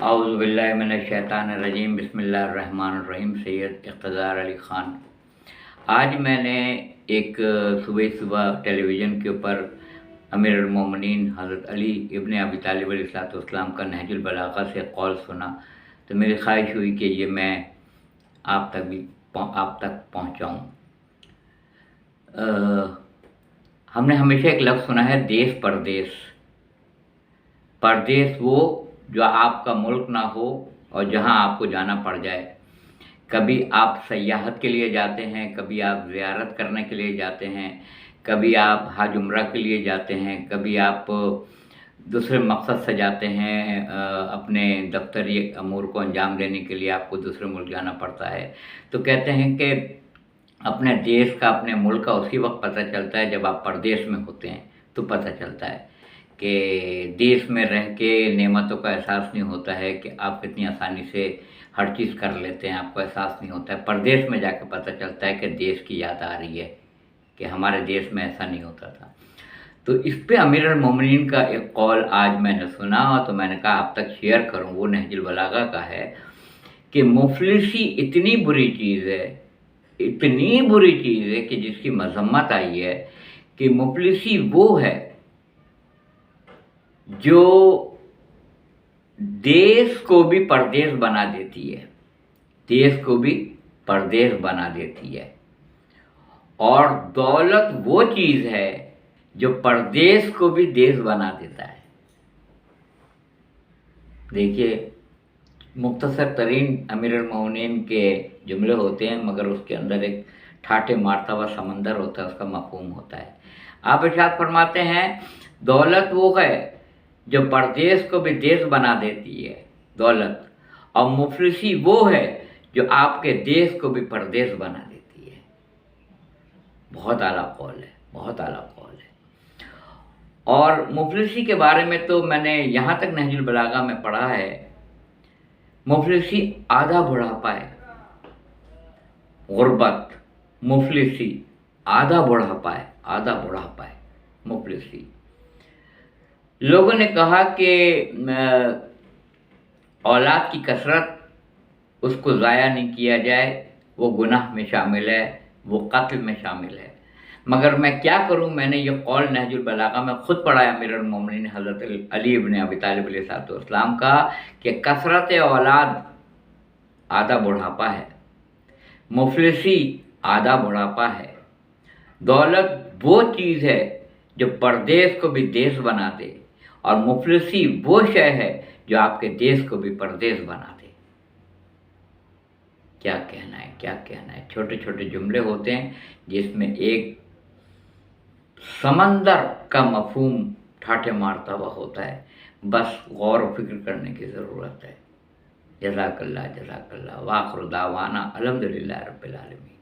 औज़ु बिल्लाहि मिनश्शैतानिर्रजीम बिस्मिल्लाहिर्रहमानिर्रहीम। सैयद इक़्तिदार अली ख़ान। आज मैंने एक सुबह टेलीविज़न के ऊपर अमीरुल मोमिनीन हज़रत अली इब्न अबी तालिब अलैहिस्सलाम का नहजुल बलागा से कौल सुना, तो मेरी ख्वाहिश हुई कि ये मैं आप तक पहुँचाऊँ। हमने हमेशा एक लफ्ज़ सुना है, देश परदेश। परदेश वो जो आपका मुल्क ना हो और जहाँ आपको जाना पड़ जाए। कभी आप सयाहत के लिए जाते हैं, कभी आप ज़ियारत करने के लिए जाते हैं, कभी आप हज उम्रा के लिए जाते हैं, कभी आप दूसरे मकसद से जाते हैं, अपने दफ्तरी अमूर को अंजाम देने के लिए आपको दूसरे मुल्क जाना पड़ता है। तो कहते हैं कि अपने देश का, अपने मुल्क का उसी वक्त पता चलता है जब आप परदेश में होते हैं, तो पता चलता है कि देश में रह के नेमतों का एहसास नहीं होता है कि आप कितनी आसानी से हर चीज़ कर लेते हैं, आपको एहसास नहीं होता है। परदेश में जाके पता चलता है कि देश की याद आ रही है कि हमारे देश में ऐसा नहीं होता था। तो इस पे अमीरुल मोमिनीन का एक कौल आज मैंने सुना, तो मैंने कहा आप तक शेयर करूं। वो नहजुल बलागा का है कि मुफलिसी इतनी बुरी चीज़ है, इतनी बुरी चीज़ है कि जिसकी मजम्मत आई है कि मुफलिसी वो है जो देश को भी परदेश बना देती है, देश को भी परदेश बना देती है। और दौलत वो चीज़ है जो परदेश को भी देश बना देता है। देखिए, मुख्तसर तरीन अमीरुल मोमिनीन के जुमले होते हैं, मगर उसके अंदर एक ठाटे मारता हुआ समंदर होता है, उसका मफहूम होता है। आप इरशाद फरमाते हैं, दौलत वो है जो परदेश को भी देश बना देती है, दौलत, और मुफलिसी वो है जो आपके देश को भी परदेश बना देती है। बहुत आला कौल है, बहुत आला कौल है। और मुफलिसी के बारे में तो मैंने यहाँ तक नहजुल बलागा में पढ़ा है, मुफलिसी आधा बुढ़ापा है। गुर्बत, मुफलिसी आधा बुढ़ापा है, आधा बुढ़ापा है मुफलिसी। लोगों ने कहा कि औलाद की कसरत, उसको ज़ाया नहीं किया जाए, वो गुनाह में शामिल है, वो कत्ल में शामिल है। मगर मैं क्या करूं, मैंने ये कौल नहजुल बलागा में ख़ुद पढ़ा है अमीरुल मोमिनीन हज़रत अली इब्न अबी तालिब अलैहिस्सलाम का, कि कसरत औलाद आधा बुढ़ापा है, मुफलिसी आधा बुढ़ापा है। दौलत वो चीज़ है जो परदेश को भी देश बना दे, और मुफलिसी वो शय है जो आपके देश को भी परदेश बना दे। क्या कहना है, क्या कहना है। छोटे छोटे जुमले होते हैं जिसमें एक समंदर का मफहूम ठाटे मारता हुआ होता है। बस गौर व फिक्र करने की ज़रूरत है। जज़ाकल्लाह, जज़ाकल्लाह। व आखिर दावाना अल्हम्दुलिल्लाहि रब्बिल आलमीन।